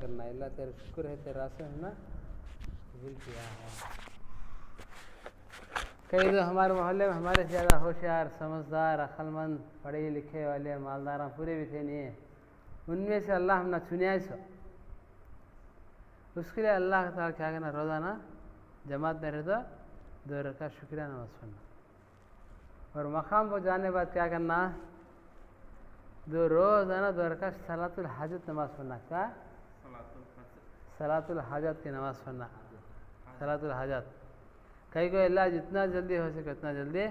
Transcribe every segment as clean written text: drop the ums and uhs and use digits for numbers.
करना। अल्लाह तेरा शुक्र है, तेरे रास्ते में ना कबूल किया है। कई तो हमारे मोहल्ले में हमारे से ज़्यादा होशियार, समझदार, अक्लमंद, पढ़े लिखे वाले, मालदार पूरे भी थे नहीं है। उनमें से अल्लाह हमने चुनिया सो, उसके लिए अल्लाह ताला क्या करना, रोज़ाना जमात में रहे तो 2 रकात शुक्रिया नमाज पढ़ना, और मकाम पर जाने बाद क्या करना, रोज़ाना 2 रकात सलातुल हाजत नमाज पढ़ना। क्या? सलातुल हाजत की नमाज पढ़ना, सलातुल हाजत। कहीं को अल्लाह जितना जल्दी हो सके उतना जल्दी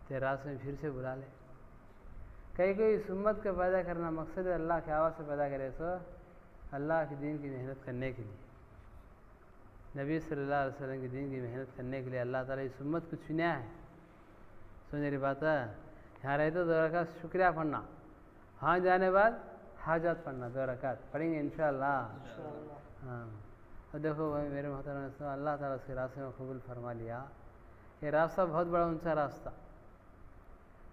तेरे रास्ते में फिर से बुला ले। कहीं कोई इस उम्मत को पैदा करना मकसद है अल्लाह के आवाज़ से पैदा करे, सो अल्लाह के दीन की मेहनत करने के लिए, नबी सल्लल्लाहु अलैहि वसल्लम के दीन की मेहनत करने के लिए अल्लाह ताला इस उम्मत को चुना है। सुन मेरी बात है, यहाँ रहे तो 2 रकात शुक्रिया पढ़ना, वहाँ जाने बाद हाजत पढ़ना, 2 रकात पढ़ेंगे इंशाअल्लाह। हाँ, और देखो भाई मेरे मोहतरम, अल्लाह ताला उसके रास्ते में कबूल फरमा लिया। ये रास्ता बहुत बड़ा ऊंचा रास्ता,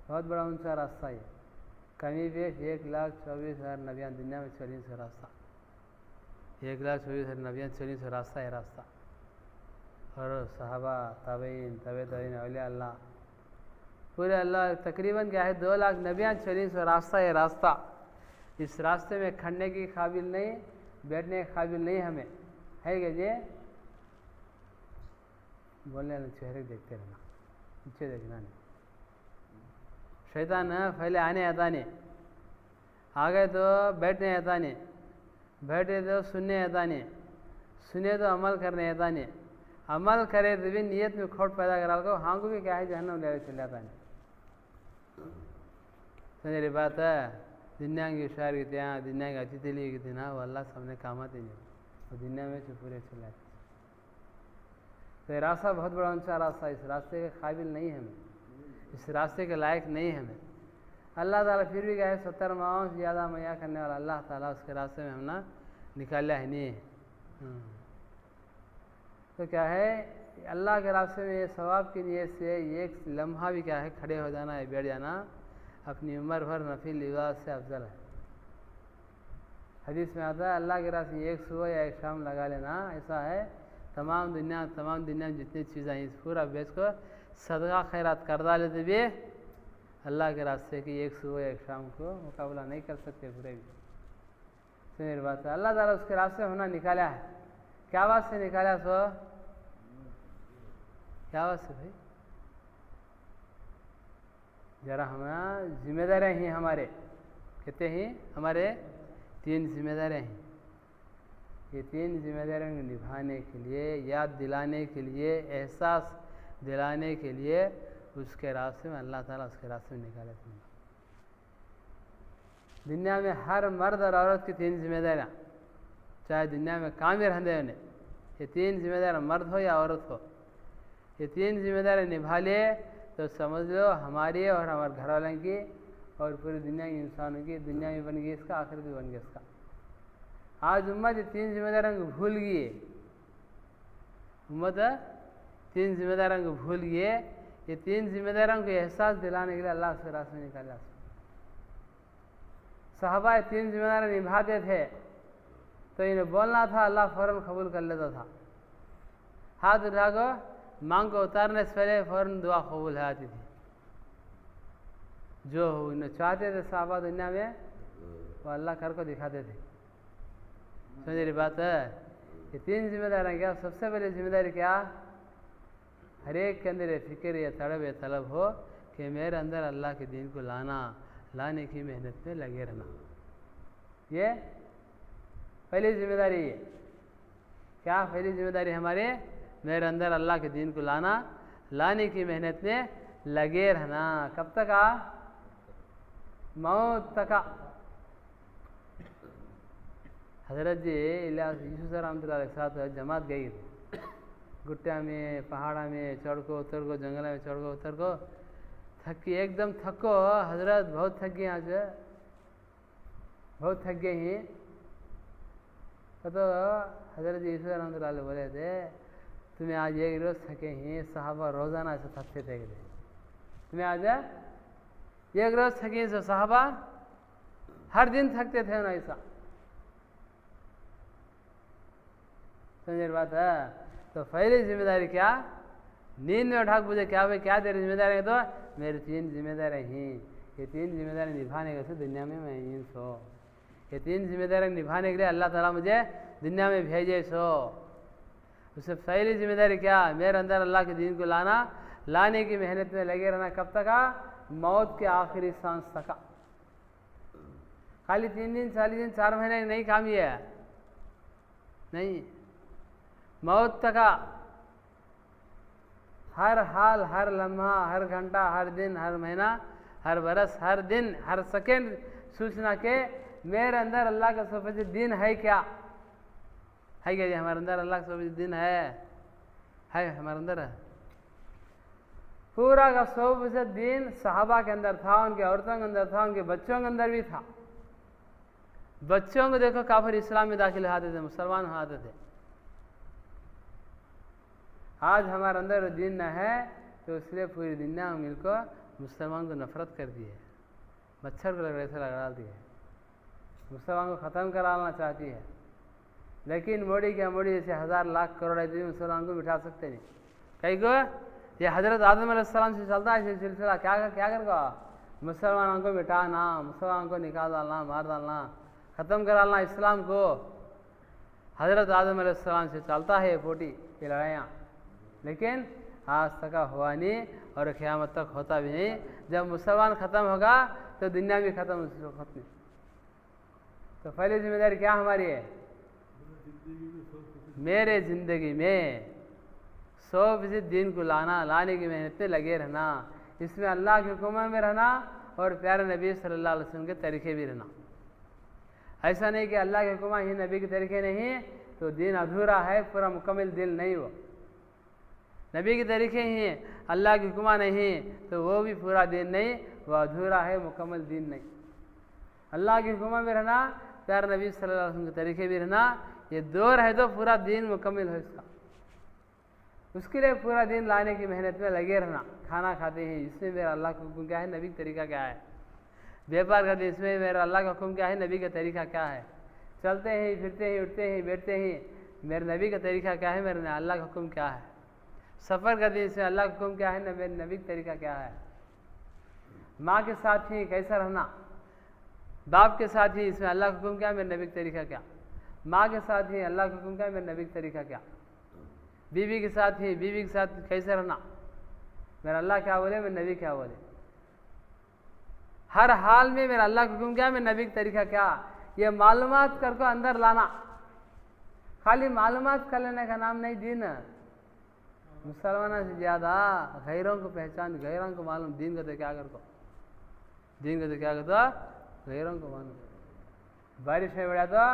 बहुत बड़ा ऊंचा रास्ता। ये कमी पेश 1,24,000 नबियाँ दुनिया में 40 रास्ता, 1,24,000 नबियाँ 40 रास्ता है रास्ता। और सहाबा, ताबईन, तबे ताबईन, औलिया अल्लाह, पूरे अल्लाह तकरीबन क्या है 2 लाख नबियाँ 40 रास्ता है रास्ता। इस रास्ते में खड़ने की काबिल नहीं, बैठने के काबिल नहीं हमें, है क्या जी? बोलने वाले चेहरे देखते रहना, नीचे देखना नहीं। शैतान पहले आने आता नहीं, आ गए तो बैठने आता नहीं, बैठे तो सुनने आता नहीं, सुने तो अमल करने आता नहीं, अमल करे तो भी नियत में खोट पैदा करा को, हाँ को भी क्या है जहन्नम ले चले जाता नहीं। तो मेरी बात है, दुनिया की हुशार की ત્યાં दुनिया की अच्छी दिली की थी ना, वो अल्लाह सामने काम आती नहीं, वो दुनिया में से पूरे चले जाते। तो ये रास्ता बहुत बड़ा ऊंचा रास्ता, इस रास्ते के काबिल नहीं है हमें, इस रास्ते के लायक नहीं है हमें। अल्लाह ताला फिर भी क्या है 70 माओं से ज़्यादा मैया करने वाला अल्लाह ताला उसके रास्ते में हमने निकाला है नहीं। तो क्या है अल्लाह के रास्ते में ये सवाब की नीयत से एक लम्हा भी क्या है खड़े हो जाना है, बैठ जाना, अपनी उम्र भर नफिल लिबास से अफजल है। हदीस में आता है अल्लाह के रास्ते में एक सुबह या एक शाम लगा लेना, ऐसा है तमाम दुनिया में जितनी चीज़ें हैं इस पूरा बेच को सदका खैरात कर डाले तो भी अल्लाह के रास्ते की एक सुबह या एक शाम को मुकाबला नहीं कर सकते पूरे भी। तो मेरी बात है अल्लाह ताला उसके रास्ते होना निकाला है। क्या बात से निकाला? सो क्या बात से भाई? जरा हमारा जिम्मेदारियाँ ही हमारे कहते हैं, हमारे 3 जिम्मेदारियाँ हैं। ये 3 जिम्मेदारियों को निभाने के लिए, याद दिलाने के लिए, एहसास दिलाने के लिए उसके रास्ते में अल्लाह ताला उसके रास्ते में निकाले थे। दुनिया में हर मर्द और औरत की 3 जिम्मेदारियाँ, चाहे दुनिया में काम ही रहने उन्हें, ये 3 जिम्मेदारियाँ मर्द हो या औरत हो, ये 3 जिम्मेदारियाँ निभा ले तो समझ लो हमारी और हमारे घर वालों की और पूरी दुनिया के इंसानों की, दुनिया में बन गई इसका, आखिर भी बन गया इसका। आज उम्मत ये 3 जिम्मेदारियों को भूल गई है, उम्मत 3 जिम्मेदारियों को भूल गई है। ये 3 जिम्मेदारियों को एहसास दिलाने के लिए अल्लाह से रास्ते निकाला। सहाबा 3 जिम्मेदारियाँ निभाते थे तो इन्हें बोलना था, अल्लाह फौरन कबूल कर लेता था। हाथ उठा को मांग को उतारने से पहले फौरन दुआ कबूल आती थी। जो उन्हें चाहते थे सहाबा दुनिया में वो अल्लाह कर को दिखाते थे। समझ रही बात है? ये 3 जिम्मेदारियाँ क्या? सबसे पहले जिम्मेदारी क्या? हर एक के अंदर ये फिक्र या तलब हो कि मेरे अंदर अल्लाह के दीन को लाने की मेहनत में लगे रहना। ये पहली जिम्मेदारी है। क्या पहली जिम्मेदारी हमारे? मेरे अंदर अल्लाह के दीन को लाने की मेहनत में लगे रहना। कब तक? मौत तक। हजरत जी इलियास यूसुफ रहमतुल्लाह के साथ जमात गई थी, गुट्टिया में, पहाड़ा में चढ़ को उतर को, जंगल में चढ़ को उतर को, थकी एकदम थको हजरत, बहुत थक गए, आज बहुत थक गए ही। तो हजरत यूसुफ रहमतुल्लाह अलैह बोले थे तुम्हें आज एक रोज़ थके ही, सहाबा रोज़ाना ऐसे थकते थे, तुम्हें आज एक रोज़ थके तो सहाबा हर दिन थकते थे ना ऐसा। समझे बात है। तो पहली जिम्मेदारी क्या, नींद में उठा पूछे क्या भाई क्या तेरी जिम्मेदारी है, तो मेरी 3 जिम्मेदारी हैं, ये 3 जिम्मेदारी निभाने के से दुनिया में मैं यूँ सो, ये 3 जिम्मेदारी निभाने के लिए अल्लाह ताला मुझे दुनिया में भेजे सो। उससे पहली जिम्मेदारी क्या, मेरे अंदर अल्लाह के दीन को लाने की मेहनत में लगे रहना। कब तक, मौत के आखिरी सांस तक। खाली 3 दिन 40 दिन 4 महीने नहीं काम ये है, नहीं, मौत तक, हर हाल, हर लम्हा, हर घंटा, हर दिन, हर महीना, हर बरस, हर दिन, हर सेकेंड सूचना के मेरे अंदर अल्लाह का 100% दिन है क्या, है क्या जी हमारे अंदर अल्लाह का 100% दिन है हमारे अंदर है। पूरा का 100% दिन सहाबा के अंदर था, उनके औरतों के अंदर था, उनके बच्चों के अंदर भी था। बच्चों को देखो काफिर इस्लाम में दाखिल आते थे, मुसलमान आते थे। आज हमारे अंदर दिन न है तो इसलिए पूरी दुनिया में मिलकर मुसलमान को नफरत कर दी है, मच्छर को ऐसे लगा दी है, मुसलमान को ख़त्म कराना चाहती है। लेकिन मोदी क्या मोदी जैसे 1000 लाख करोड़ आदमी मुसलमान को बिठा सकते नहीं। कहीं को ये हज़रत आदम अलैहिस्सलाम से चलता है सिलसिला, क्या करेगा, मुसलमानों को बिठाना, मुसलमानों को निकाल डालना, मार डालना, ख़त्म करा डालना इस्लाम को। हज़रत आदम अलैहिस्सलाम से चलता है ये पोटी, ये लड़ाइयाँ, लेकिन आज तक हुआ नहीं और क़यामत तक होता भी नहीं। जब मुसलमान ख़त्म होगा तो दुनिया भी ख़त्म खत्म। तो पहली जिम्मेदारी क्या हमारी है, मेरे ज़िंदगी में 100% दिन को लाने की मेहनत में लगे रहना, इसमें अल्लाह के हुक्म में रहना और प्यारे नबी सल्लल्लाहु अलैहि वसल्लम के तरीके भी रहना। ऐसा नहीं कि अल्लाह के हुक्म ही नबी के तरीके नहीं तो दिन अधूरा है, पूरा मुकम्मल दिन नहीं। वो नबी के तरीके ही अल्लाह के हुक्म नहीं तो वो भी पूरा दिन नहीं, वह अधूरा है, मुकम्मल दिन नहीं। अल्लाह के हुक्म में रहना, प्यारे नबी सल्लल्लाहु अलैहि वसल्लम के तरीके भी रहना, ये 2 रहे तो पूरा दिन मुकम्मल हो इसका। उसके लिए पूरा दिन लाने की मेहनत में लगे रहना। खाना खाते हैं इसमें मेरा अल्लाह का हुक्म क्या है, नबी का तरीका क्या है। व्यापार करते हैं इसमें मेरा अल्लाह का हुक्म क्या है, नबी का तरीका क्या है। चलते हैं, फिरते हैं, उठते हैं, बैठते हैं, मेरे नबी का तरीका क्या है, मेरे अल्लाह का हुक्म क्या है। सफ़र करते हैं इसमें अल्लाह का हुक्म क्या है, मेरे नबी का तरीका क्या है। माँ के साथ ही कैसा रहना, बाप के साथ ही इसमें अल्लाह का हुक्म क्या है, मेरे नबी का तरीका क्या। माँ के साथ ही अल्लाह का हुक्म क्या है, मेरे नबी का तरीका क्या। बीवी के साथ ही बीवी के साथ कैसे रहना, मेरा अल्लाह क्या बोले, मेरे नबी क्या बोले। हर हाल में मेरा अल्लाह का हुक्म क्या है, मेरे नबी का तरीका क्या। ये मालूमात करके अंदर लाना, खाली मालूमात कर लेने का नाम नहीं दीन। मुसलमानों से ज़्यादा गैरों को पहचान, गैरों को मालूम, दीन को तो क्या कर को, दीन को तो क्या करता, गैरों को मालूम। बारिश में बढ़ा तो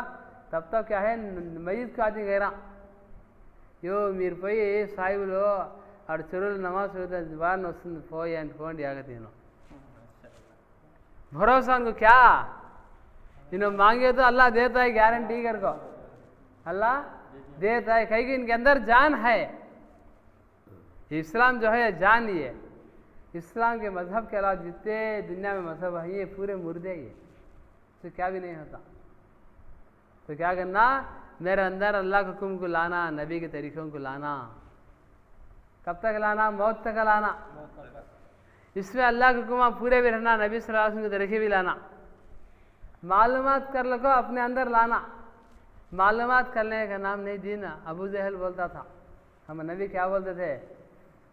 तब तक क्या है, मस्जिद का आदमी गैरा यो మీరు పోయి సాయిబులో ఆడ చెరువులు నమాజ్ చదివితే బాగా వస్తుంది పోయి అంటే పోండి ఆగతీను भरोसा उनको क्या, इन्होंने मांगे तो अल्लाह देता है, गारंटी कर को अल्लाह देता है, कहीं कि इनके अंदर जान है। इस्लाम जो है जान ही है। इस्लाम के मज़हब के अलावा जितने दुनिया में मज़हब है ये पूरे मुर्दे ही है, इससे क्या भी नहीं होता। तो क्या करना, मेरे अंदर अल्लाह के हुक्म को लाना, नबी के तरीक़ों को लाना। कब तक लाना, मौत तक लाना। इसमें अल्लाह के हुक्म पूरे भी रहना, नबी सल्लल्लाहु अलैहि वसल्लम के तरीके भी लाना। मालूमात कर लो अपने अंदर लाना, मालूमात करने का नाम नहीं दीना। अबू जहल बोलता था, हम नबी क्या बोलते थे,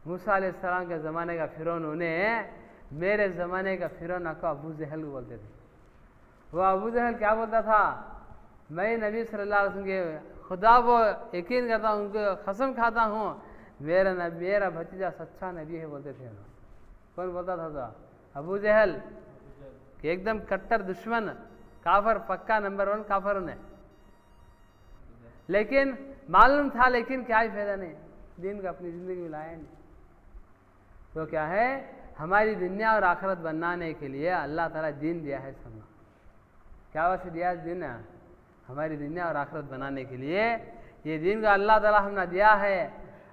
मूसा अलैहिस्सलाम के ज़माने का फ़िरौन उन्हें मेरे ज़माने का फ़िरौन को अबू जहल को बोलते थे। वो अबू जहल क्या बोलता था, मैं नबी सल्लल्लाहु अलैहि वसल्लम के खुदा वो यकीन करता हूँ, उनको कसम खाता हूँ मेरा भतीजा सच्चा नबी है बोलते थे। कौन बोलता था तो अबू जहल, कि एकदम कट्टर दुश्मन, काफर, पक्का नंबर 1 काफर उन्हें। लेकिन मालूम था, लेकिन क्या ही फायदा नहीं, दीन को अपनी ज़िंदगी में लाया नहीं। तो क्या है, हमारी दुनिया और आखिरत बनाने के लिए अल्लाह ताला दीन दिया है। समझना क्या वैसे दिया है दीन, हमारी दुनिया और आखिरत बनाने के लिए ये दीन का अल्लाह ताला हमने दिया है।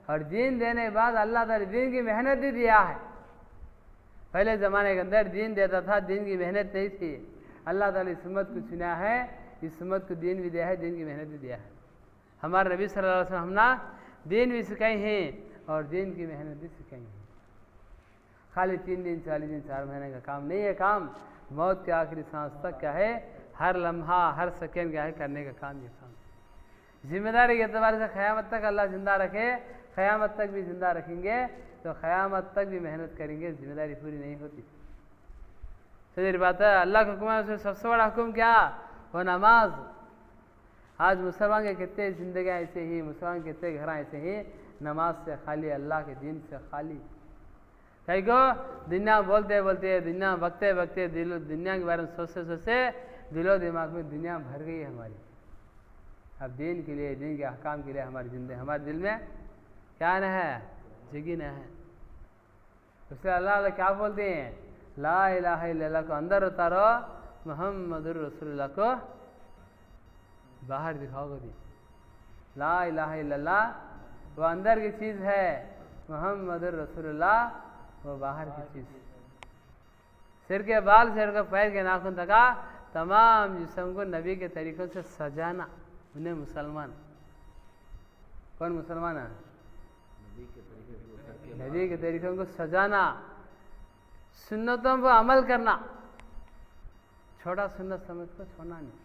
और दीन देने के बाद अल्लाह ताला दीन की मेहनत भी दिया है। पहले ज़माने के अंदर दीन देता था, दीन की मेहनत नहीं थी। अल्लाह ताला इस उम्मत को चुना है, इस उम्मत को दीन भी दिया है, दीन की मेहनत भी दिया है। हमारे नबी सल्लल्लाहु अलैहि वसल्लम हमना दीन भी सिखाई हैं और दीन की मेहनत भी सिखाई है। खाली 3 दिन 40 दिन 4 महीने का काम नहीं है। काम मौत के आखिरी सांस तक क्या है, हर लम्हा हर सेकेंड क्या है करने का काम। ये काम जिम्मेदारी के एतबार से क़यामत तक अल्लाह ज़िंदा रखे, क़यामत तक भी ज़िंदा रखेंगे तो क़यामत तक भी मेहनत करेंगे, जिम्मेदारी पूरी नहीं होती। सही बात है। अल्लाह का हुक्म है, उसमें सबसे बड़ा हुक्म क्या, वो नमाज। आज मुसलमान के कितने ज़िंदगियाँ ऐसे ही, मुसलमान के कितने घर ऐसे ही नमाज से खाली, अल्लाह के दीन से खाली। कहीं को दुनिया बोलते बोलते, दुनिया बकते बकते, दुनिया के बारे में सोचते सोचते दिलो दिमाग में दुनिया भर गई है हमारी। अब दीन के लिए, दीन के अहकाम के लिए हमारी जिंदगी, हमारे दिल में क्या न है, जगी न है। उससे अल्लाह क्या बोलते हैं, ला इलाहा इल्लल्लाह को अंदर उतारो, मुहम्मदुर रसूलुल्लाह को बाहर दिखाओगे। दी ला इलाहा इल्लल्लाह वो अंदर की चीज़ है, मुहम्मदुर रसूलुल्लाह वो बाहर की चीज़। सिर के बाल से लेकर पैर के नाखून तक तमाम जिस्म को नबी के तरीक़ों से सजाना, उन्हें मुसलमान। कौन मुसलमान है, नबी के तरीक़ों को सजाना, सुन्नतों पर अमल करना, छोटा सुन्नत समझ को छोड़ना नहीं,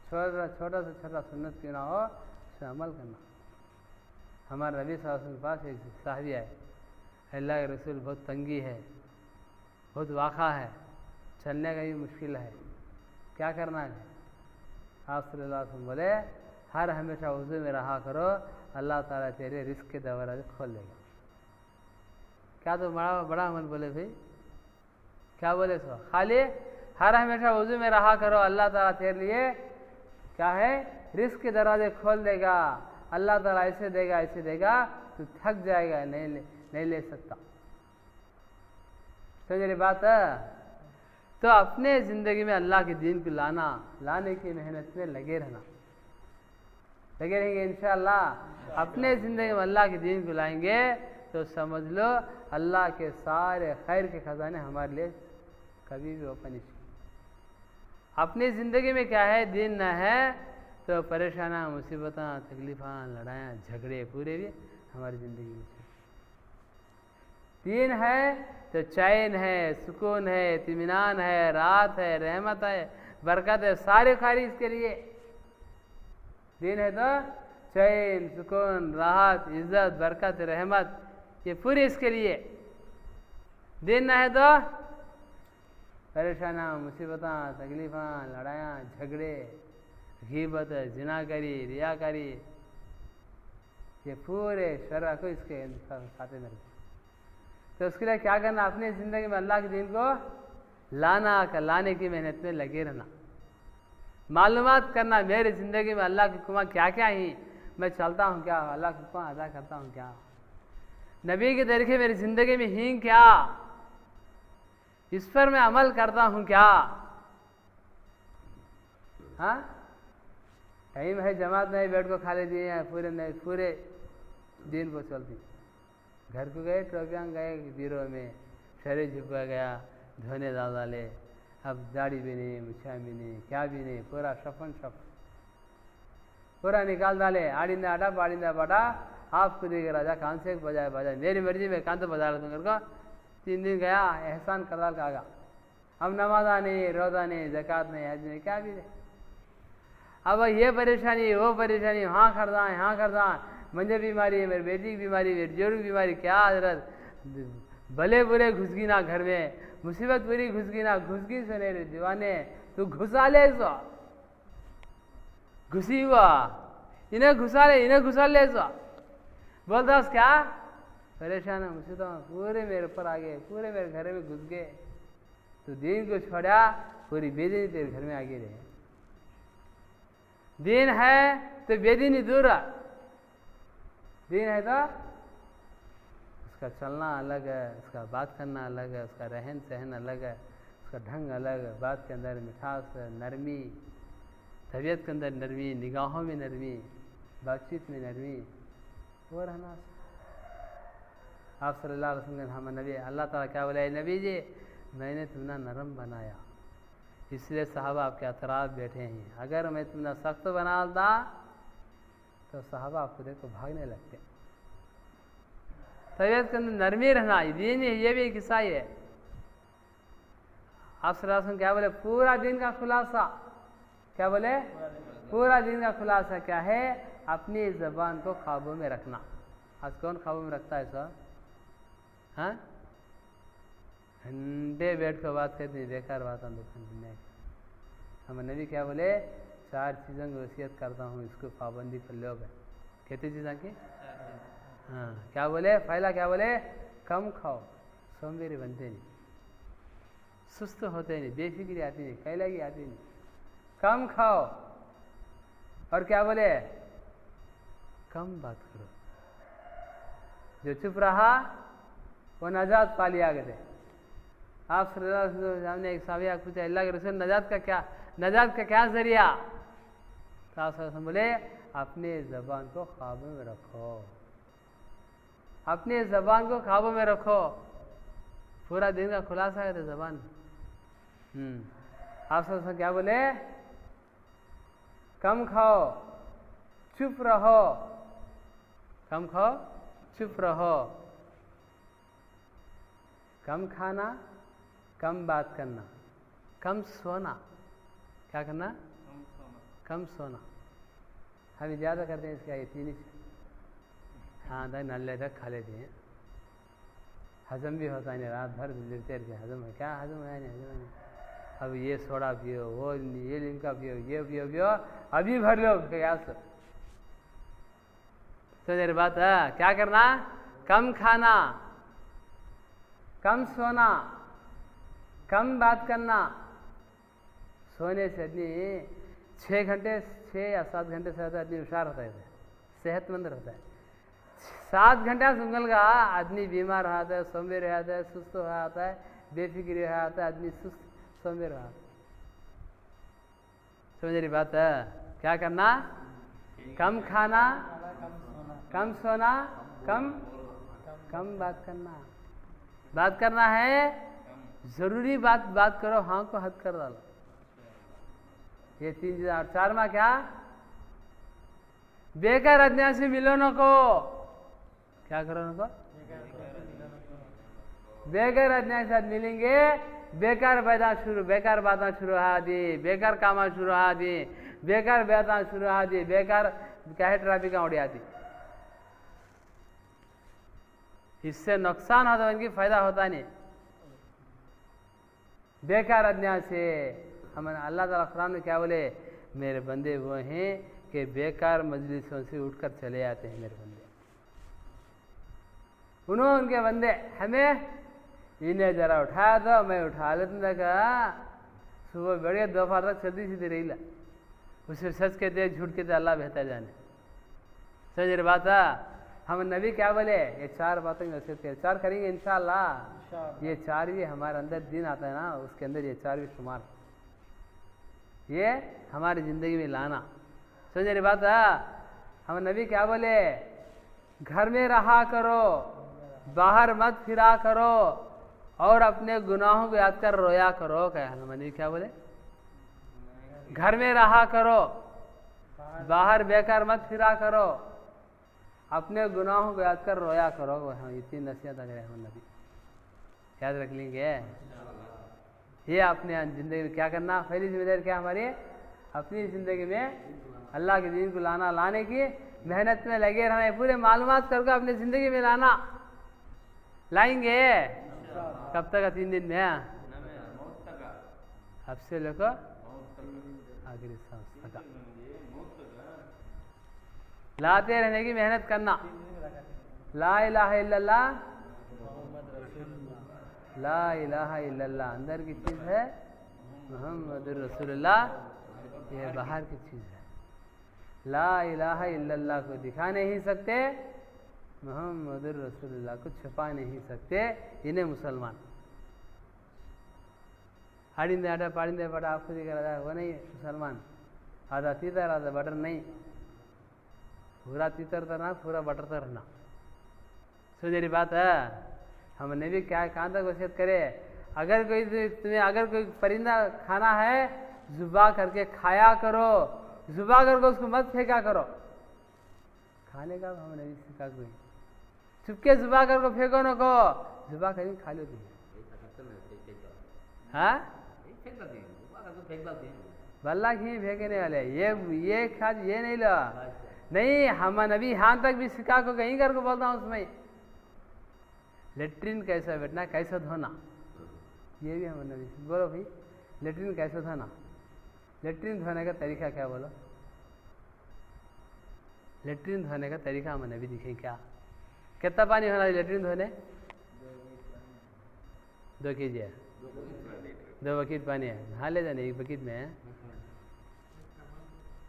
छोटा से छोटा सुन्नत क्यों ना हो उस पर अमल करना। हमारे नबी सल्लल्लाहु अलैहि वसल्लम के पास एक साहबी आए, अल्लाह के रसूल बहुत तंगी है, बहुत वाक़ा है, चलने का भी मुश्किल है, क्या करना है। आप सल्लल्लाहु अलैहि वसल्लम बोले, हर हमेशा वज़ू में रहा करो, अल्लाह ताला तेरे रिस्क के दरवाजे खोल देगा। क्या तो बड़ा अमल बोले भाई, क्या बोले सो, खाली हर हमेशा वज़ू में रहा करो, अल्लाह ताला तेरे लिए क्या है, रिस्क के दरवाजे खोल देगा। अल्लाह ताला ऐसे देगा तो थक जाएगा, नहीं ले सकता। समझ रही बात है। तो अपने ज़िंदगी में अल्लाह के दीन को लाने की मेहनत में लगे रहेंगे इंशाअल्लाह। अपने ज़िंदगी में अल्लाह के दीन को लाएंगे तो समझ लो अल्लाह के सारे खैर के ख़जाने हमारे लिए कभी भी ओपन नहीं। अपनी ज़िंदगी में क्या है, दीन न है तो परेशानियाँ, मुसीबतें, तकलीफ़ां, लड़ाइयाँ, झगड़े पूरे भी हमारी ज़िंदगी में। दीन है तो चैन है, सुकून है, इत्मीनान है, राहत है, रहमत है, बरकत है, सारे खारी इसके लिए। दीन है तो चैन, सुकून, राहत, इज्जत, बरकत, रहमत, ये पूरी इसके लिए। दीन न है तो परेशानियाँ, मुसीबतें, तकलीफ़ां, लड़ाइयाँ, झगड़े, गीबत, जिनाकारी, रियाकारी, ये पूरे शरा को इसके खाते में रखें। तो उसके लिए क्या करना, अपनी ज़िंदगी में अल्लाह के दीन को लाने की मेहनत में लगे रहना, मालूमात करना, मेरी ज़िंदगी में अल्लाह के हुक्म क्या क्या ही, मैं चलता हूँ क्या, अल्लाह के हुक्म अदा करता हूँ क्या, नबी के तरीके मेरी ज़िंदगी में ही क्या, इस पर मैं अमल करता हूँ क्या। हाँ, टाइम है, जमात नहीं, बेड को खाली दिए हैं, पूरे दिन को चलती। घर को गए, टोपियाँ गए बीरो में, शरीर झुका गया, धोने डाले, अब दाढ़ी भी नहीं, मुछा भी नहीं, क्या भी नहीं, पूरा शफन पूरा निकाल डाले। आड़िंदा आड़ा बाड़िंदा बाड़ा, आप खुद ही राजा कान से बजाए, मेरी मर्जी में कान तो बजा रहा तुम को। 3 दिन गया, एहसान करदाल का आगा, अब नमाजा नहीं, रोज़ा नहीं, ज़कात नहीं, हज नहीं, क्या भी नहीं। अब ये परेशानी, वो परेशानी, हाँ करदा, मुझे बीमारी है, मेरी बेटी की बीमारी, मेरी जोरू की बीमारी, क्या हजरत, भले बुरे घुसगी ना घर में, मुसीबत पूरी घुसगी ना, घुसगी सुने रे दीवाने, तू घुसा ले सो, घुसी हुआ, इन्हें घुसा ले सो, बोलता क्या परेशान है, मुसीबत पूरे मेरे ऊपर आ गए, पूरे मेरे घर में घुस गए, तो दीन को छोड़ा, पूरी बेदीनी तेरे घर में आ गई रहे। दीन है तो बेदीनी दूर, दीन है तो उसका चलना अलग है, उसका बात करना अलग है, उसका रहन सहन अलग है, उसका ढंग अलग है, बात के अंदर मिठास, नरमी, तबीयत के अंदर नरमी, निगाहों में नरमी, बातचीत में नरमी, वो रहना। आप सल्लल्लाहु अलैहि वसल्लम हम नबी, अल्लाह ताला क्या बोला, नबी जी मैंने तुम्हें नरम बनाया, इसलिए साहबा आपके अतराफ बैठे हैं, अगर मैं तुम्हें सख्त बनाता तो सहाबा आपको देखो भागने लगते। तबीयत के अंदर नरमी रहना, ये भी किस्सा ही है। आप सल्लल्लाहु अलैहि वसल्लम क्या बोले? पूरा दिन का खुलासा। क्या बोले? पूरा दिन का खुलासा क्या है? अपनी ज़बान को काबू में रखना। आज कौन काबू में रखता है सर? हाँ, घंटे बैठ कर बात करती, बेकार बात हम दुनिया की। हम नबी क्या बोले? 4 चीज़ों की वसीयत करता हूँ, इसको पाबंदी कर लो। कितनी चीज़ों की? हाँ, क्या बोले? पहला क्या बोले? कम खाओ, सोमवारी बनते नहीं, सुस्त होते नहीं, बेफिक्री आती नहीं, कैलागी आती नहीं। कम खाओ। और क्या बोले? कम बात करो। जो चुप रहा वो नजात पा लिया गए। आप सल्लल्लाहु अलैहि वसल्लम सामने एक साहबी पूछा, अल्लाह के रसूल नजात का क्या जरिया? तो आप सल्लल्लाहु अलैहि वसल्लम बोले, अपने ज़बान को काबू में रखो, अपने ज़बान को काबू में रखो। पूरा दिन का खुलासा है तो ज़बान। आप सल्लल्लाहु अलैहि वसल्लम क्या बोले? कम खाओ, चुप रहो। कम खाओ, चुप रहो। कम खाना, कम बात करना, कम सोना। क्या करना? कम सोना। हम ज़्यादा करते हैं इसका, ये 3 ही। हाँ, नल्ले तक खा लेते हैं, हजम भी होता नहीं, रात भर लेते रहते। हजम है क्या? हजम है नहीं, हजम है नहीं। अब ये सोडा पियो, वो ये लिमका पियो, ये पियो, अभी भर लो क्या? तो मेरी बात है, क्या करना? कम खाना, कम सोना, कम बात करना। सोने से आदमी 6 घंटे 6 या 7 घंटे से आदमी हुशार होता है, सेहतमंद रहता है। 7 घंटा से उंगल का आदमी बीमार रहता है, सोंबेर रहता है, सुस्त हो जाता है, बेफिक्री हो जाता है, आदमी सुस्त सोंबेर रहा। समझ रही बात है? क्या करना? कम खाना, कम सोना, कम बात करना। बात करना है जरूरी बात करो, हाँ को हद कर डालो। ये 3 चीज़। और 4वां क्या? बेकार आदमी से मिलो न को। क्या करो न को? बेकार आदमी से मिलेंगे, बेकार बातें शुरू हा दी, बेकार काम शुरू हा दी, बेकार बातें शुरू हा दी, बेकार क्या है ट्रैफिक उड़ी आती। इससे नुकसान होता है, इनकी फायदा होता नहीं। बेकार आदमी से हम अल्लाह ताला कुरान में क्या बोले? मेरे बंदे वो हैं कि बेकार मजलिसों से उठकर चले आते हैं। मेरे बंदे उनके बंदे हमें इन्हें जरा उठाया तो मैं उठा लेता था। सुबह बढ़िया दोपहर तक चलती सीधी रही ला, उसे सच कहते झूठ कहते अल्लाह बेहतर जाने। समझ रहे बात है? हम नबी क्या बोले? ये 4 बातों की वसीयत करें, 4 करेंगे इंशाअल्लाह। ये 4 भी हमारे अंदर दिन आता है ना, उसके अंदर ये 4 भी शुमार, ये हमारी ज़िंदगी में लाना। समझ रही बात है? हम नबी क्या बोले? घर में रहा करो, बाहर मत फिरा करो, और अपने गुनाहों को याद कर रोया करो। क्या हम नबी क्या बोले? घर में रहा करो, बाहर बेकार मत फिरा करो, अपने गुनाहों को याद कर रोया करो। हाँ, इतनी नसीहत करें हम नबी, याद रख लेंगे। ये अपने ज़िंदगी में क्या करना? पहली जिम्मेदारी क्या हमारी? अपनी ज़िंदगी में अल्लाह के दीन को लाने की मेहनत में लगे रहना है। पूरे मालूमात करके अपनी ज़िंदगी में लाएंगे। कब तक? 3 दिन में, अब से लेकर आखिरी सांस तक लाते रहने की मेहनत करना। ला इलाहा इल्लल्लाह, ला इलाहा इल्लल्लाह अंदर की चीज़ है, मुहम्मदुर रसूलुल्लाह ये बाहर की चीज़ है। ला इलाहा इल्लल्लाह को दिखा नहीं सकते, मुहम्मदुर रसूलुल्लाह को छुपा नहीं सकते। इन्हें मुसलमान आड़िंदे आटा पाड़िंदे बटा आपको दिखा वो नहीं मुसलमान। आधा तीतर आधा बटर नहीं, पूरा तीतर तरना, पूरा बटर तरना। समझ बात है? हमने भी क्या कहाँ तक वसीयत करे? अगर कोई परिंदा खाना है, जुबा करके खाया करो, जुबा करके उसको मत फेंका करो। खाने का हम नहीं सिखा कोई चुपके जुबा कर को फेंको न को जुबा कहीं खा लो तुम हाँ बल्ला ही फेंकने वाले ये खा ये नहीं लो नहीं हम नबी हाथ तक भी सिखा को कहीं कर को बोलता हूँ उसमें लेट्रिन कैसा बैठना कैसा धोना ये भी हम नबी बोलो भाई लेट्रिन कैसा धोना लेट्रिन धोने का तरीका क्या बोलो लेट्रिन धोने का तरीका हम नबी दिखे क्या कितना पानी होना है लेट्रिन धोने 2 kg है 2 बकेट पानी है नहा ले जाने 1 बकेट में है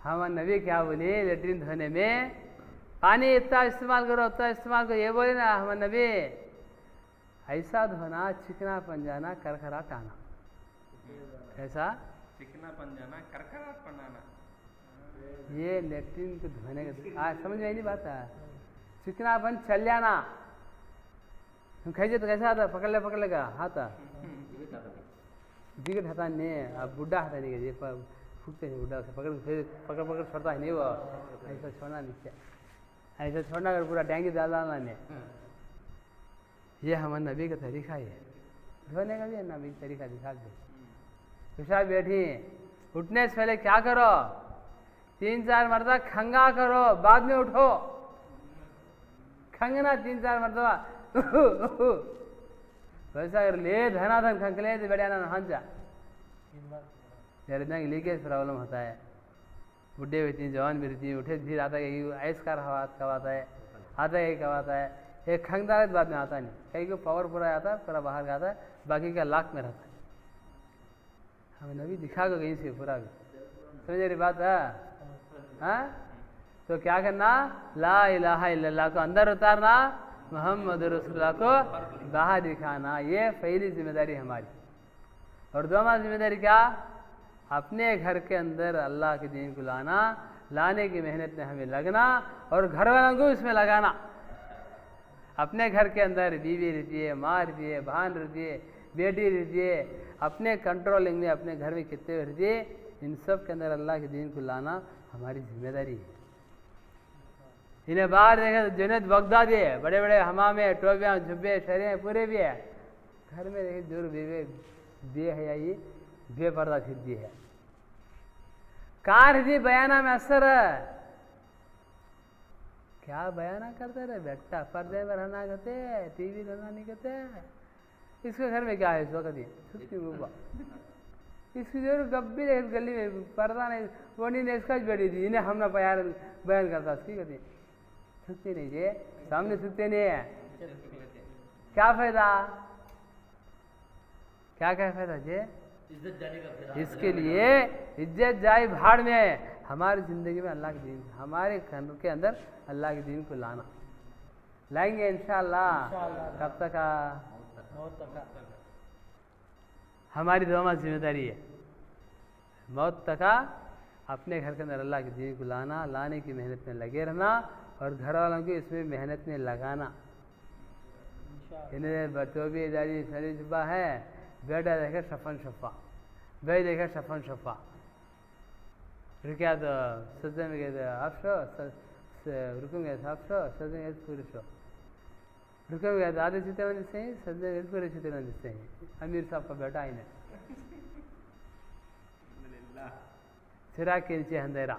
हम नबी क्या बोले लेट्रिन धोने में पानी इतना इस्तेमाल करो उतना इस्तेमाल करो ये बोले ना हम नबी ऐसा धोना चिकना पन जाना करखराट आना ऐसा चिकना पन जाना करखराट बनाना ये लेट्रिन को धोने का समझ में नहीं बात है चिकनापन चल जाना तुम खाइए तो कैसा आता पकड़ लेगा हाथा जिगट हटा नहीं अब बुढ़ा हटा नहीं ये फूकते हैं बुढ़ा से पकड़ छोड़ता है नहीं वो ऐसा छोड़ना नीचे ऐसा छोड़ना अगर पूरा डेंगी डालना नहीं ये हमारे नबी का तरीका ही है धोने का भी है नबी का तरीका दिखा दे पेशाब बैठी उठने से पहले क्या करो 3-4 मरतबा खंगा करो बाद में उठो खंगना 3-4 मरतबा वैसा अगर ले धनाधन खंकले तो बैठा ना हंसा यार इतना लीकेज प्रॉब्लम होता है बुढ़े भी थी जवान भी रहती उठे फिर आता है ऐस कार हवा कब आता है कब आता है एक खंगदार बाद में आता नहीं कहीं को पावर पूरा आता है पूरा बाहर का आता है बाकी का लाख में रहता है हमें नबी दिखा को कहीं से पूरा भी समझ रही बात है हाँ तो क्या करना ला इलाहा इल्लल्लाह को अंदर उतारना मोहम्मद रसूलुल्लाह को बाहर दिखाना ये पहली जिम्मेदारी हमारी और दूसरा जिम्मेदारी क्या अपने घर के अंदर अल्लाह के दीन को लाने की मेहनत में हमें लगना और घर वालों को इसमें लगाना अपने घर के अंदर बीवी रहती है माँ रहती है बहन रहती है बेटी रहती है अपने कंट्रोलिंग में अपने घर में कितने रहती है इन सब के अंदर अल्लाह के दीन को लाना हमारी जिम्मेदारी है इन्हें बाहर देखा तो जुनैद बगदादी है बड़े बड़े हमामे टोबियाँ जुब्बे शरियाँ पूरे भी है घर में देखे दूर बे है ये बेपर्दा फिरती है कार थी बयाना में असर क्या बयाना करते रहे बेटा पर्दे में रहना कहते टीवी रहना नहीं कहते इसके घर में क्या है इस वक्त ये इसकी जरूर गब्बी गली में पर्दा नहीं वो नहीं इसका बैठी थी इन्हें हम ना बयान करता उसकी कहती सुनते नहीं जे सामने सुनते नहीं है क्या फायदा क्या फायदा जे इज्जत जाने का इसके लिए इज्जत जाए भाड़ में हमारी जिंदगी में अल्लाह के दीन हमारे घर के अंदर अल्लाह के दीन को लाएंगे इंशाअल्लाह कब तक हमारी दुआ जिम्मेदारी है मौत तक अपने घर के अंदर अल्लाह के दीन को लाने की मेहनत में लगे रहना और घर वालों को इसमें मेहनत में लगाना इन्हें बच्चों भी दादी शरीर जुबा है बेटा देखा शफन शफा भाई देखा शफन शफा रुकिया तो सज्जन में गए थे आप रुकूंगे आप सज्जन गए पूरे शो रुकेंगे आधे चित्र मंदिर से ही सज्जन पूरे चित्र मंदिर से ही अमीर साहब का बेटा इन्हें चिराग के नीचे अंधेरा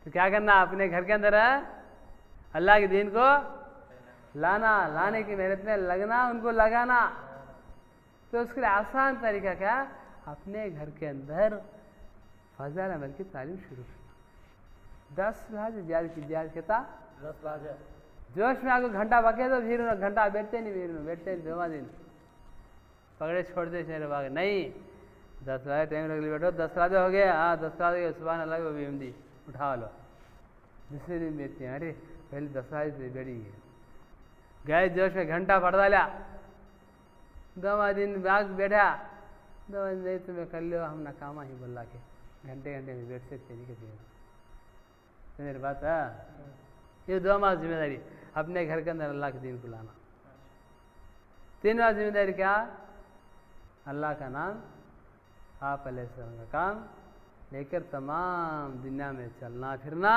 तो क्या करना अपने घर के अंदर है अल्लाह के दीन को लाने की मेहनत में लगना उनको लगाना तो उसके लिए आसान तरीका क्या अपने घर के अंदर फज़ल अमल की तालीम शुरू करना 10 लाख ज्यादा कहता 10 लाख जोश में आगे घंटा बके तो फिर घंटा बैठते नहीं दो दिन पकड़े छोड़ दे शेर बाग नहीं 10 लाख टाइम रख ली बैठो 10 लाख हो गया हाँ 10 लाख सुबह अलग वो भी हिंदी उठा लो दूसरे दिन बैठते हैं अरे पहले 10 लाख से बैठी गए जोश में घंटा पड़ डाला 2 दिन बाग बैठा 2 दिन नहीं तुम्हें कर लो हम नाकामा ही बोला के घंटे में बैठ सकते नहीं कहते मेरी बात है ये 2 माह जिम्मेदारी अपने घर के अंदर अल्लाह के दीन को लाना 3 माह जिम्मेदारी क्या अल्लाह का नाम आप अलैहिस्सलाम का काम लेकर तमाम दुनिया में चलना फिरना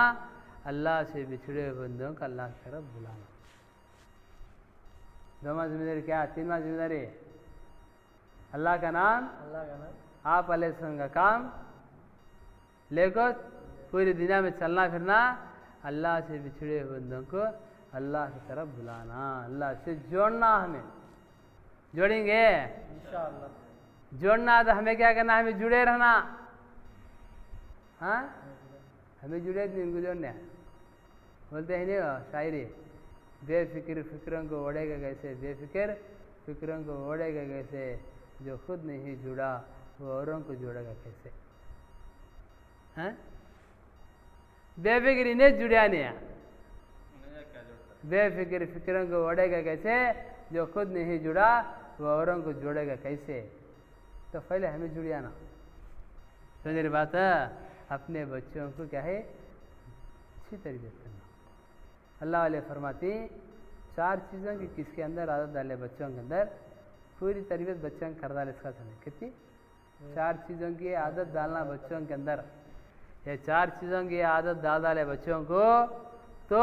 अल्लाह से बिछड़े हुए बंदों को अल्लाह की तरफ बुलाना। दोमा जिम्मेदारी क्या? तीनवा जिम्मेदारी अल्लाह का नाम, आप अलैहिस्सलाम का काम लेकर पूरी दुनिया में चलना फिरना, अल्लाह से बिछड़े हुए बंदों को अल्लाह की तरफ बुलाना, अल्लाह से जोड़ना। हमें जोड़ेंगे इंशाअल्लाह। जोड़ना तो हमें क्या करना? हमें जुड़े रहना। हाँ, हमें जुड़े नहीं, उनको जोड़ने बोलते हैं नहीं हो शायरी, बेफिक्र फिक्रों को ओढ़ेगा कैसे, बेफिक्र फिक्रों को ओढ़ेगा कैसे, जो खुद नहीं जुड़ा वो औरों को जोड़ेगा कैसे। हैं? बेफिक्र इन्हें जुड़ा नहीं है, बेफिक्र फिक्रों को ओढ़ेगा कैसे, जो खुद नहीं जुड़ा वो औरों को जोड़ेगा कैसे। तो पहले हमें जुड़िया ना। समझ रही बात है? अपने बच्चों को क्या है? अच्छी तरबियत करना। अल्लाह वाले फरमाती 4 चीज़ों की किसके अंदर आदत डाले बच्चों के अंदर, पूरी तरबियत बच्चों को कर डाले। इसका समय कितनी? 4 चीज़ों की आदत डालना बच्चों के अंदर। ये 4 चीज़ों की आदत डाल डाले बच्चों को तो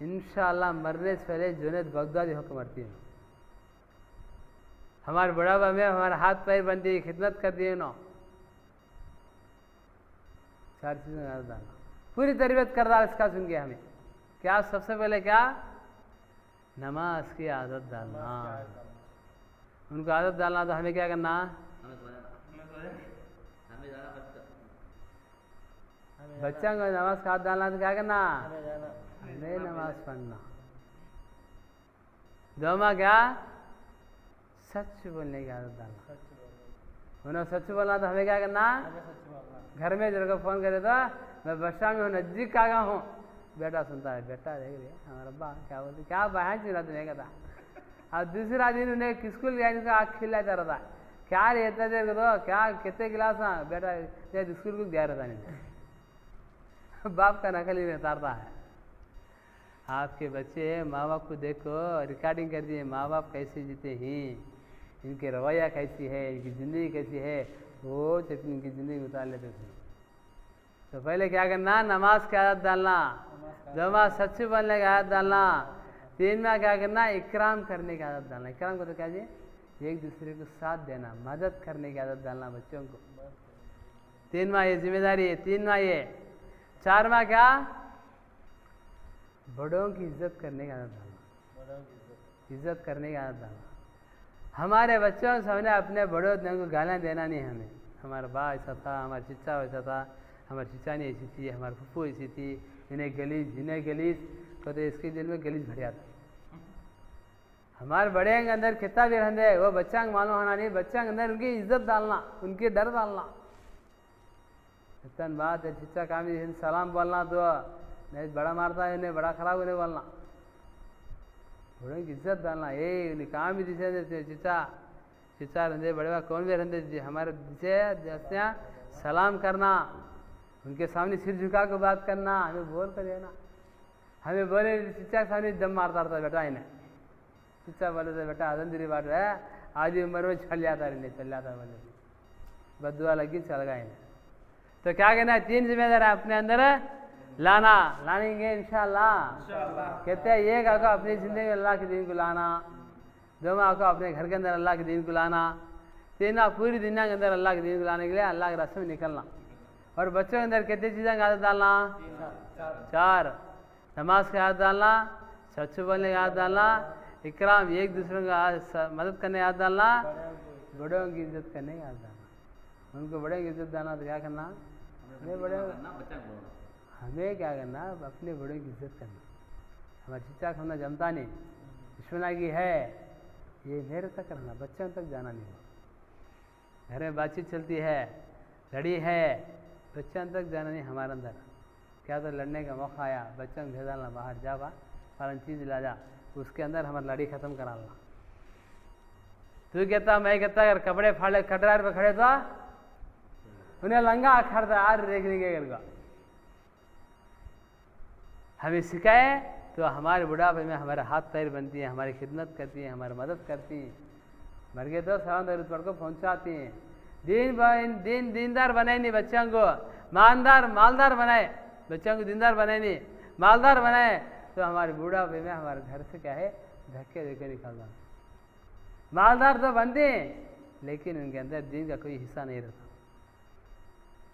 इंशाअल्लाह मरने से पहले जुनैद बगदादी होकर मरती है। हमारे बुढ़ापा में हमारे हाथ पैर बनती है, खिदमत करती है ना। 4 चीज़ों की आदत डालना, पूरी तरबियत कर डाल। इसका सुन के हमें क्या? सबसे पहले क्या? नमाज की आदत डालना। उनको आदत डालना तो हमें क्या करना? बच्चों को नमाज का आदत डालना तो क्या करना? हमें नमाज पढ़ना। दोमा क्या? सच बोलने की आदत डालना। उन्हें सच बोलना तो हमें क्या करना? घर में जब फोन करे तो मैं बच्चा में हूँ, नजदीक आ गया हूँ, बेटा सुनता है, बेटा देख रही है हमारा अब्बा क्या बोलते, क्या बहन चुना तुम्हें कहता। और दूसरा दिन उन्हें स्कूल गया, इनका आँख खिलाता रहता, क्या रहता देर को तो क्या कितने गिलास बेटा स्कूल को गया रहता नहीं। बाप का नकल ही उतारता है। आपके बच्चे माँ बाप को देखो, रिकॉर्डिंग कर दिए, माँ बाप कैसे जीते हैं, इनके रवैया कैसी है, इनकी ज़िंदगी कैसी है, वो जब इनकी ज़िंदगी उतार लेते थे। तो पहले क्या करना? नमाज की आदत डालना। दोमा सच बोलने की आदत डालना। 3 में क्या करना? इकराम करने की आदत डालना। इकराम को तो क्या जी? एक दूसरे को साथ देना, मदद करने की आदत डालना बच्चों को। 3वां ये जिम्मेदारी है। 3वां ये। 4वां क्या? बड़ों की इज्जत करने की आदत डालना। इज्जत करने की आदत डालना। हमारे बच्चों से हमने अपने बड़ों को गालियाँ देना नहीं। हमें हमारा बा ऐसा था, हमारा चिच्चा वैसा था, हमारी चिचानी ऐसी थी, हमारी फुप्पू ऐसी थी, इन्हें गलीज तो इसके दिल में गलीज भर जाता। हमारे बड़े के अंदर कितना भी रहते वो बच्चा मालूम होना नहीं, बच्चा के अंदर उनकी इज्जत डालना, उनकी डर डालना। इतना बात है, चिच्चा काम सलाम बोलना तो नहीं बड़ा मारता है, उन्हें बड़ा खराब उन्हें बोलना, बड़ों की इज्जत डालना। ये उन्हें काम भी दिसे चिच्चा रहते बड़े कौन भी रहते हमारे दिसे सलाम करना, उनके सामने सिर झुका के बात करना, हमें बोल कर देना। हमें बोले चिच्चा के सामने दम मारता रहता बेटा, इन्हें चिच्चा बोले तो बेटा आदंदरी बात है, आधी उम्र में चल जाता है, चल जाता है बोले बदुआ लगी चल गया इन्हें। तो क्या कहना है? 3 जिम्मेदारी अपने अंदर लानेंगे इंशाअल्लाह। कहते हैं एक आको अपनी ज़िंदगी में अल्लाह के दीन को लाना, 2वां आको अपने घर के अंदर अल्लाह के दीन को लाना, 3वां पूरी दुनिया के अंदर अल्लाह के दीन को लाने के लिए अल्लाह के रास्ते में निकलना। और बच्चों के अंदर कितनी चीज़ें की आदत डालना? 4। नमाज की आदत डालना, सच बोलने की आदत डालना, इकराम एक दूसरे का मदद करने की आदत डालना, बड़ों की इज्जत करने की आदत डालना। उनको बड़े की इज्जत डालना तो क्या करना? हमें क्या करना? अपने बड़ों की इज्जत करना। हमारे चिच्चा को हमने जमता नहीं, दुश्मना की है, ये मेरे तक रहना, बच्चों तक जाना नहीं। घर में बातचीत चलती है, लड़ी है, बच्चों तक जाना नहीं। हमारे अंदर क्या तो लड़ने का मौका आया, बच्चों को भेज डालना बाहर, जा बा फलान चीज़ ला जा, उसके अंदर हमारी लड़ी ख़त्म करा लेना। तू कहता मैं कहता अगर कपड़े फाड़े कटरार पे खड़े तो उन्हें लंगा अखड़ता आर रेगा। हमें सिखाए तो हमारे बुढ़ापे में हमारे हाथ पैर बनती हैं, हमारी खिदमत करती हैं, हमारी मदद करती हैं, मर गए तो सलाम दरूद को पहुँचाती हैं। दीनदार बनाए नहीं बच्चों को, मालदार बनाए बच्चों को दीनदार बनाए नहीं, मालदार बनाए तो हमारे बूढ़ापे में हमारे घर से क्या है धक्के देके निकालना। मालदार तो बनते हैं लेकिन उनके अंदर दीन का कोई हिस्सा नहीं रहता।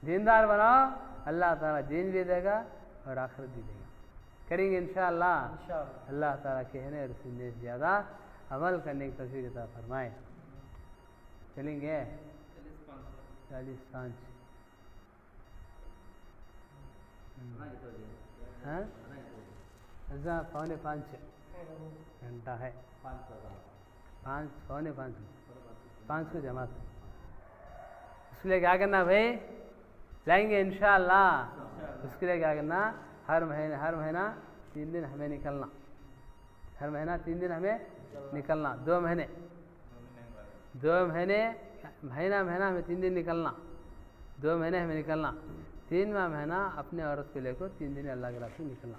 दीनदार बनाओ, अल्लाह ताला दीन भी देगा और आखिरत भी देगा। करेंगे इंशाअल्लाह। अल्लाह ताला कहने और सुनने से ज़्यादा अमल करने की तौफीक अता फरमाए। चलेंगे 40-5 हाँ ऐसा 4:45 घंटा है। 5 को जमात। उसके लिए क्या करना भाई, जाएंगे इंशाअल्लाह। उसके लिए क्या करना, हर महीना 3 दिन हमें निकलना। हर महीना 3 दिन हमें निकलना। 2 महीने महीना हमें 3 दिन निकलना। 2 महीने हमें निकलना। 3वां महीना अपने औरत को लेकर 3 दिन अल्लाह के रास्ते में निकलना।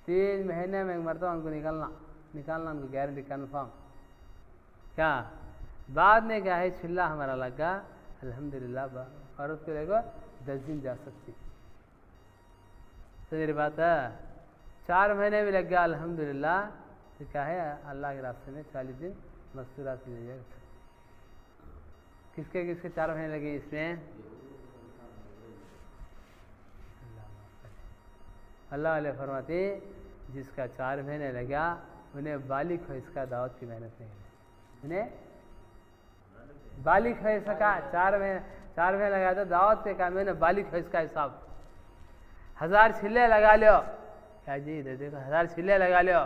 3 महीने में एक मरतबा उनको निकालना उनको गारंटी कन्फर्म। क्या बाद में क्या है, चिल्ला हमारा लगा अल्हम्दुलिल्लाह औरत को लेकर 10 दिन जा सकती। तो मेरी बात है 4 महीने भी लग गया अल्हम्दुलिल्लाह, तो क्या है अल्लाह के रास्ते में 40 दिन मस्तूरात की जाएगा। किसके 4 महीने लगे इसमें? अल्लाह वाले फरमाते जिसका 4 महीने लगा उन्हें बालिग हो इसका दावत की मेहनत नहीं है। उन्हें बालिग हो इसका 4 महीने लगा तो दावत पे काम है, बालिग हो इसका हिसाब। 1000 छिल्ले लगा लो, क्या जी इधर देखो 1000 छिल्ले लगा लो,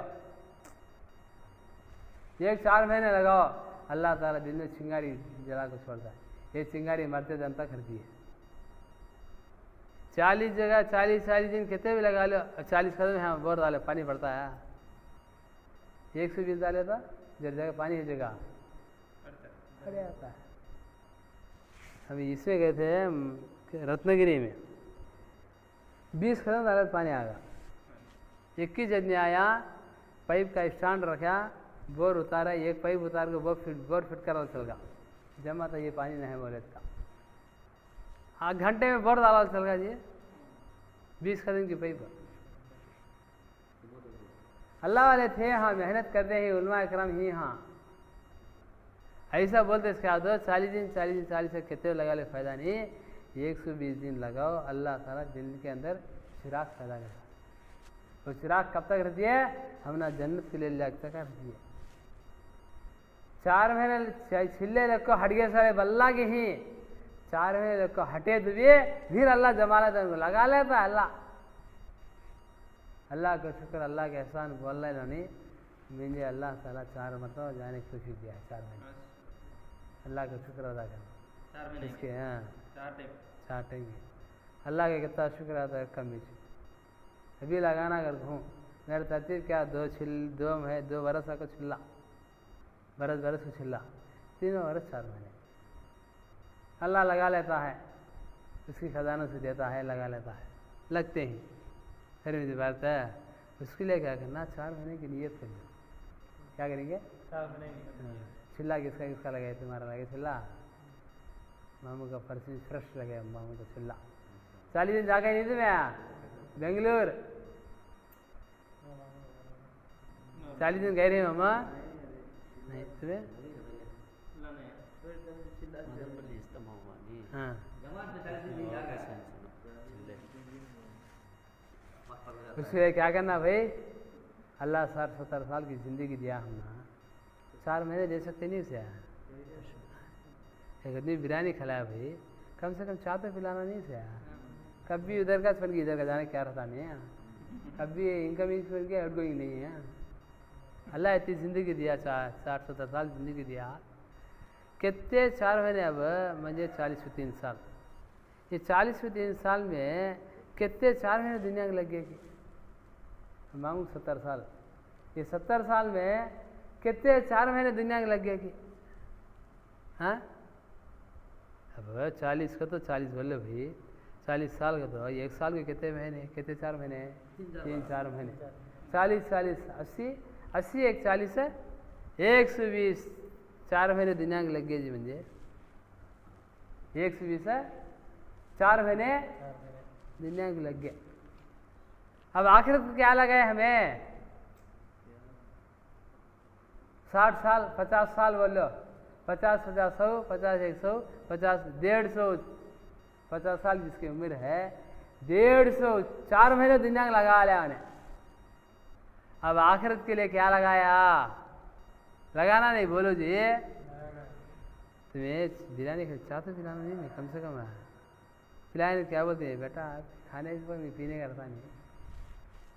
एक 4 महीने लगाओ, अल्लाह ताला दिन में चिंगारी जला को छोड़ता है। ये चिंगारी मरते दम तक करती है। 40 जगह 40 दिन कितने भी लगा लो, 40 कदम है बोर डाले पानी पड़ता है। 120 डाले तो जगह पानी है जगह अरे आता है। अभी इसमें गए थे रत्नगिरी में, 20 कदम डाले तो पानी आ गया। 21 आदमी आया, पाइप का स्टैंड रखा, बोर उतारा, एक पाइप उतार के बोर फिट करा चल गया। जमा था ये पानी नहीं बोले का। हाँ घंटे में बोर डाला चल गया जी, 20 कदम की पाइप। अल्लाह वाले थे हाँ, मेहनत करते हैं उलमा इकराम ही हाँ, ऐसा बोलते इसके बाद 40 दिन से कितने लगा ले फायदा नहीं, 120 दिन लगाओ, अल्लाह ताला दिल के अंदर चिराग पैदा करता। तो चिराग कब तक रहती है, हम ना जन्नत के लिए लग तक रहती है। 4 महीने छिल्ले रखो हट गए सारे बल्ला के ही, 4 महीने रखो हटे तो भी फिर अल्लाह जमा लेता उनको लगा लेता अल्लाह। अल्लाह का शुक्र, अल्लाह के एहसान बोल रहे नहीं, मुझे अल्लाह ताला 4 मतलब जाने की कोशिश किया है। 4 महीने अल्लाह का शुक्र अदा करना इसके। हाँ 4 टाइम अल्लाह का कितना शुक्र अदा कम नीचे अभी लगाना कर दूँ। मेरा तरतीब क्या 2 बरस का छिल्ला, बरस को छिल्ला, 3 बरस 4 महीने अल्लाह लगा लेता है, उसकी खजानों से देता है, लगा लेता है, लगते ही। फिर मुझे बात है उसके लिए क्या करना, 4 महीने की नियत करेंगे। क्या करेंगे 4 महीने छिल्ला किसका लगाए, तुम्हारा लगे छिल्ला, मामू का फर्सी फ्रेश लगे, मामू का छिल्ला। 40 दिन जाके नहीं थे मैं बेंगलुरु, 40 दिन गए रहे मामा नहीं तुम्हें। हाँ उसके क्या करना भाई, अल्लाह 60-70 साल की ज़िंदगी दिया हमने, 4 महीने दे सकते नहीं उसे। एक आदमी बिरयानी खिलाया भाई, कम से कम चाय तो पिलाना नहीं से। कभी उधर का छोड़ के इधर का जाने क्या रहता नहीं है, कभी इनकमिंग छोड़ के आउटगोइंग नहीं है। अल्लाह इतनी ज़िंदगी दिया, 60-70 साल ज़िंदगी दिया, कितने 4 महीने अब मुझे 40-3 साल, ये 40-3 साल में कितने 4 महीने दुनिया के लग गए कि मांगू 70 साल, ये 70 साल में कितने 4 महीने दुनिया के लग गए कि। हाँ अब 40 का तो 40 बोले भाई, 40 साल का तो 1 साल के कितने महीने, कितने 4 महीने, 3-4 महीने, 40 80 एक 40 है 120, 4 महीने दुनिया के लग गए जी। म्हणजे 120 है 4 महीने दुनिया के लग गए। अब आखिरत को क्या लगाए हमें? 60 साल 50 साल बोलो, 50 50 100 50 100 50 150 50 साल जिसकी उम्र है 150 4 महीने दुनिया में लगा लिया उन्हें। अब आखिरत के लिए क्या लगाया? लगाना नहीं, बोलो जी। तुम्हें बिरयानी चाहते पिलाना नहीं, मैं कम से कम पिलाए क्या बोलते हैं बेटा, खाने के बाद पीने का रहता नहीं,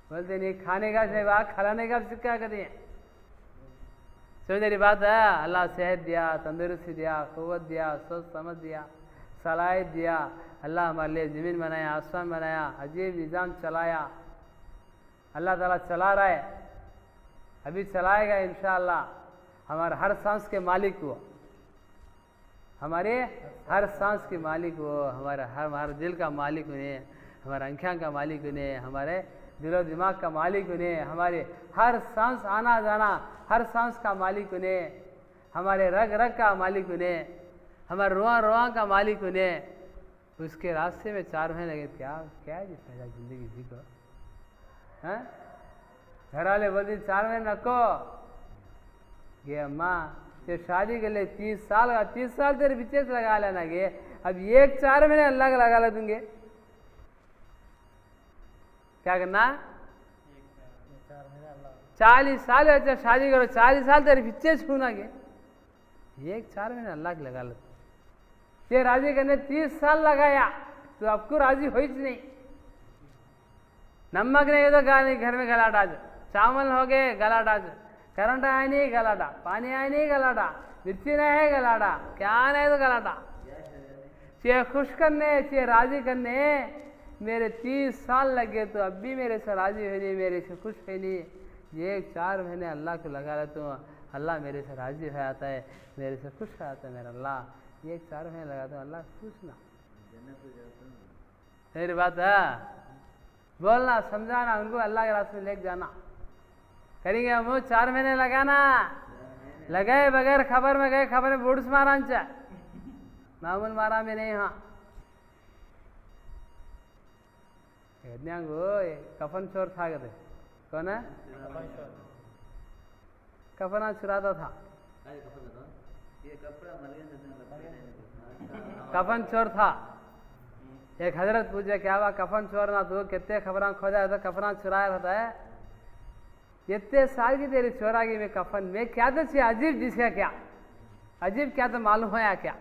बोलते नहीं खाने का से बात खिलाने का सिक्का करते हैं। समझ मेरी बात है? अल्लाह सेहत दिया, तंदुरुस्ती दिया, क़ुव्वत दिया, सोच समझ दिया, सलाहियत दिया। अल्लाह हमारे लिए ज़मीन बनाया, आसमान बनाया, अजीब निज़ाम चलाया। अल्लाह ताला चला रहा है, अभी चलाएगा इंशाअल्लाह। हमारे हर सांस के मालिक वो, हमारे हर सांस के मालिक वो, हमारे दिल का मालिक उन्हें, हमारे आँखों का मालिक उन्हें, हमारे दिलो दिमाग का मालिक उन्हें, हमारे हर सांस आना जाना हर सांस का मालिक उन्हें, हमारे रग रग का मालिक उन्हें, हमारे रुआ रुआ का मालिक उन्हें। उसके रास्ते में 4 महीने लगे, क्या क्या है जी फायदा जिंदगी जी को? हैं घर वाले बोलते 4 महीने नको गे अम्मा, ते शादी के लिए 30 साल तेरे पीछे से लगा लेना गे, अब 4 महीने अल्लाह का लगा ले दूंगे, क्या करना? 40 साल अच्छा शादी करो, 40 साल तेरे पीछे छूना गे, 4 महीने अल्लाह के लगा ले। ये राजी करने 30 साल लगाया तो आपको राजी हो ही नहीं। नमक नहीं तो घर में गलाटा, चावल हो गए गलाटा, करंट आया नहीं गलाटा, पानी आया नहीं गलाटा, मिर्ची नहीं है गलाटा, क्या नहीं तो गलाटा। चे खुश करने चे राजी करने मेरे 30 साल लगे तो अब भी मेरे से राजी है नहीं, मेरे से खुश है नहीं। 4 महीने अल्लाह को लगा लेता हूँ, अल्लाह मेरे से राजी हो आता है, मेरे से खुश हो आता है मेरा अल्लाह। 4 महीने लगाता हूँ, अल्लाह खुश ना। मेरी बात है, बोलना समझाना उनको, अल्लाह के रास्ते में लेके जाना। करेंगे हम 4 महीने लगाना, लगाए बगैर खबर में गए, खबर में बूढ़ मारा मामूल मारा में नहीं। हाँ कफन चोर था, कहते कौन है? कफना चुराता था, कफन चोर था। एक हजरत पूछे क्या हुआ कफन चोर ना तू, कितने खबरां खोजा था, कफना चुराया रहता है, इतने साल की तेरी चोरागी में कफन में क्या तो अजीब जिसका क्या अजीब क्या तो मालूम है क्या?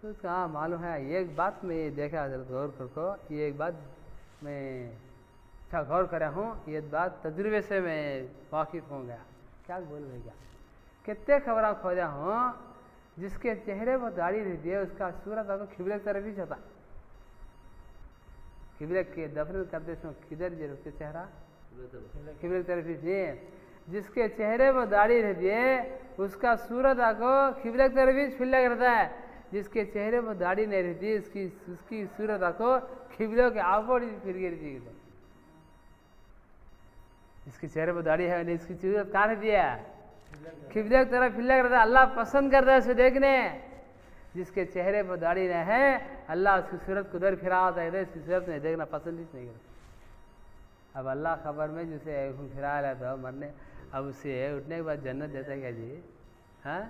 हाँ मालूम है। एक बात मैं ये देखा हजरत गौर करको, ये एक बात मैं अच्छा गौर करा हूँ, ये बात तजुर्बे से मैं वाकिफ हो गया। क्या बोल रहे क्या? कितने खबरां खोजा हूँ जिसके चेहरे पर दाढ़ी रहती है, उसका सूरत आपको खिबले की तरफ ही जाता। खिबले के दफन करते समय किधर जे उसके चेहरा खिबले की तरफ ही। जिसके चेहरे पर दाढ़ी रहती है उसका सूरत आपको खिबले की तरफ ही फिल्ला करता है। जिसके चेहरे पर दाढ़ी नहीं रहती उसकी सूरत आपको खिबलों के आपोड़ फिर गिरती है। इसके चेहरे पर दाढ़ी है नहीं, इसकी सूरत कहाँ रहती है? खिबले की तरफ फिल्ला करता है। अल्लाह पसंद करता है उसे देखने। जिसके चेहरे पर दाढ़ी नहीं है अल्लाह उसकी सूरत को उधर फिराता है, इसकी सूरत नहीं देखना पसंद ही नहीं करता। अब अल्लाह खबर में जिसे फिरा लेता है मरने, अब उसे उठने के बाद जन्नत देता है क्या जी? हाँ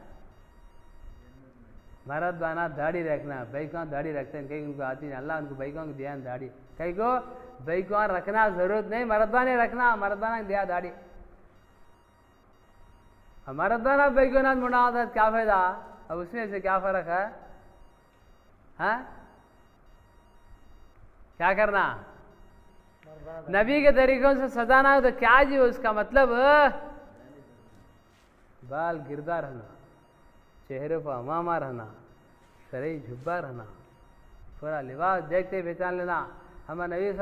मरद बाना दाढ़ी रखना, बैकवान दाढ़ी रखते हैं, कहीं उनको आती नहीं, अल्लाह उनको बैकवान को दिया दाढ़ी, कहीं को बैकवान रखना जरूरत नहीं, मरदबाने रखना, मरदबाना दिया दाढ़ी। मरदबाना बैकवान मुड़ा होता है क्या फायदा? अब उसमें से क्या फर्क है? हाँ क्या करना? नबी के तरीकों से सजाना हो तो क्या जी उसका मतलब? बाल गिरदा रहना, चेहरे पर अमामा रहना, शरीर झुब्बा रहना, पूरा लिबास देखते पहचान लेना। हमारे नबी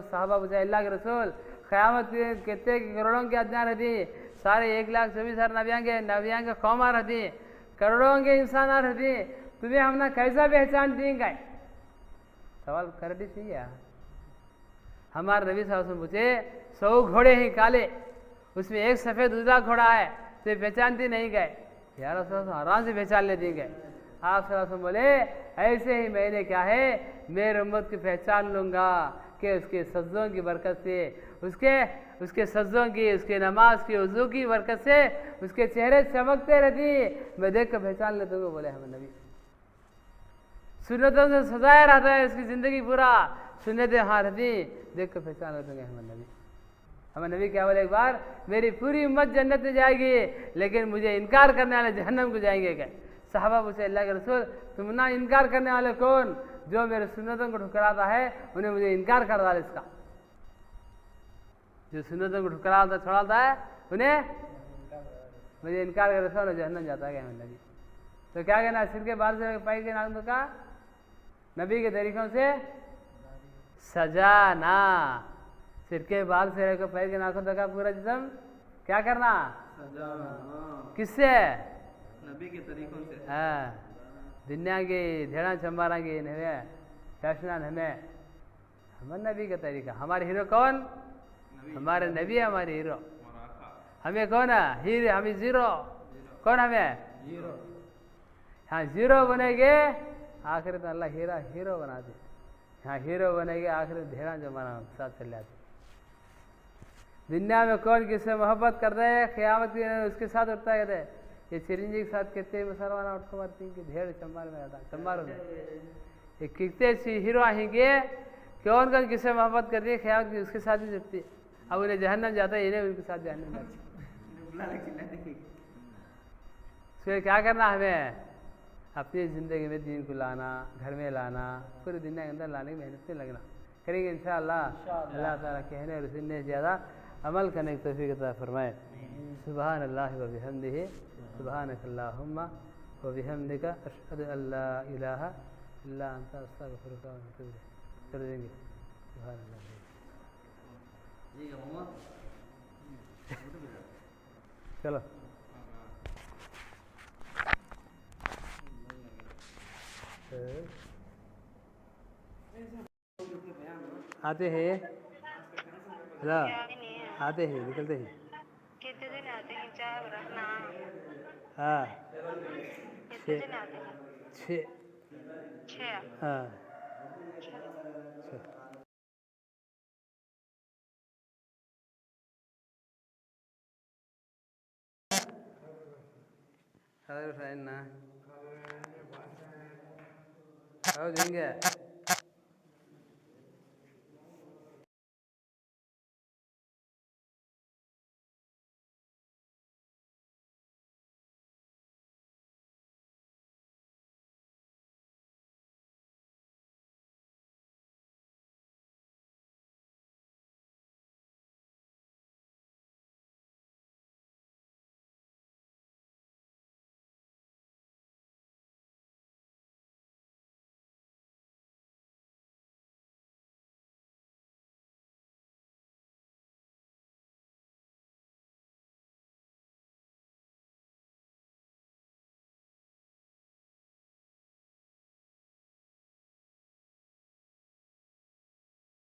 साहबा पूछा अल्लाह के रसूल क़यामत के कितने करोड़ों की अज्ञा रहती, सारे 1,24,000 नबियाँ के कौमा रहती, करोड़ों के इंसान रहती, तुम्हें हमने कैसा पहचान देंगे? सवाल करती थी या हमारे नबी साहब से पूछे 100 घोड़े हैं काले, उसमें एक सफ़ेद दूसरा घोड़ा है, तो पहचानती नहीं गए? यार आराम से पहचान लेती गए। आप सलाम बोले ऐसे ही मैंने क्या है मेरे उम्मत की पहचान लूँगा कि उसके सज्जों की बरकत से उसके सज्जों की उसके नमाज की वजू की बरकत से उसके चेहरे चमकते रहती मैं देख कर पहचान लेता हूँ बोले हम नबी सुन्नतों से सजाया रहता है उसकी ज़िंदगी पूरा सुन्नतें हाँ रहती देख कर पहचान लेते हैं हम नबी। हमें नबी क्या बोले एक बार मेरी पूरी उम्मत जन्नत में जाएगी लेकिन मुझे इनकार करने वाले जहन्नम को जाएंगे क्या। साहबा पूछे अल्लाह के रसूल तुम ना इनकार करने वाले कौन जो मेरे सुन्नतों को ठुकराता है उन्हें मुझे इनकार कर डाल इसका जो सुन्नतों को ठुकराता छोड़ाता है उन्हें मुझे इनकार कर रहा है जहन्नम जाता है हमें नबी। तो क्या कहना सिर के बाल से पाई के नाम का नबी के तरीकों से सजाना सिर के बाल से लेकर पैर के नाखून तक का पूरा जिस्म क्या करना किससे नबी के तरीकों से हाँ दुनिया की धेड़ा चंबारा की नवे फैशना हमें हमारे नबी का तरीका हमारे हीरो कौन हमारे नबी है हमारे हीरो हमें कौन है हीरो हमें जीरो कौन हमें जीरो हाँ जीरो बनेगे आखिर तो अल्लाह हीरो बना दे हाँ हीरो बनेगे आखिर धेड़ा जमाना साथ चल जाते दुनिया में कौन किससे मोहब्बत कर रहे हैं क़यामत की उसके साथ उठता कहते ये चिरंजी के साथ कितने मुसलमान उठ को मारती कि धेड़ चंबार में आता चंबार में ये कितने हीरो आएंगे कौन कौन किससे मोहब्बत कर रही है क़यामत की उसके साथ ही जुटती है अब उन्हें जहन्नम जाता है इन्हें उनके साथ जहन्नम जाती फिर क्या करना हमें अपनी ज़िंदगी में दीन को लाना घर में लाना पूरी दुनिया के अंदर लाने की मेहनत से लगना करेंगे इंशाअल्लाह अल्लाह ताला कहने और सुनने से ज़्यादा अमल करने की तौफीक अता फरमाए। सुभान अल्लाह व बिहम्दिही सुभानक अल्लाहुम्मा व बिहम्दिका अशहदु अल्ला इलाहा इल्ला अंता अस्तगफिरुका व अतूबु इलैक। चलो देंगे सुभान अल्लाह चलो आते हैं हेलो आते हैं निकलते हैं कितने दिन आते हैं चाय रखना हाँ कितने दिन आते हैं 6 हाँ हेलो फ्रेंड ना देंगे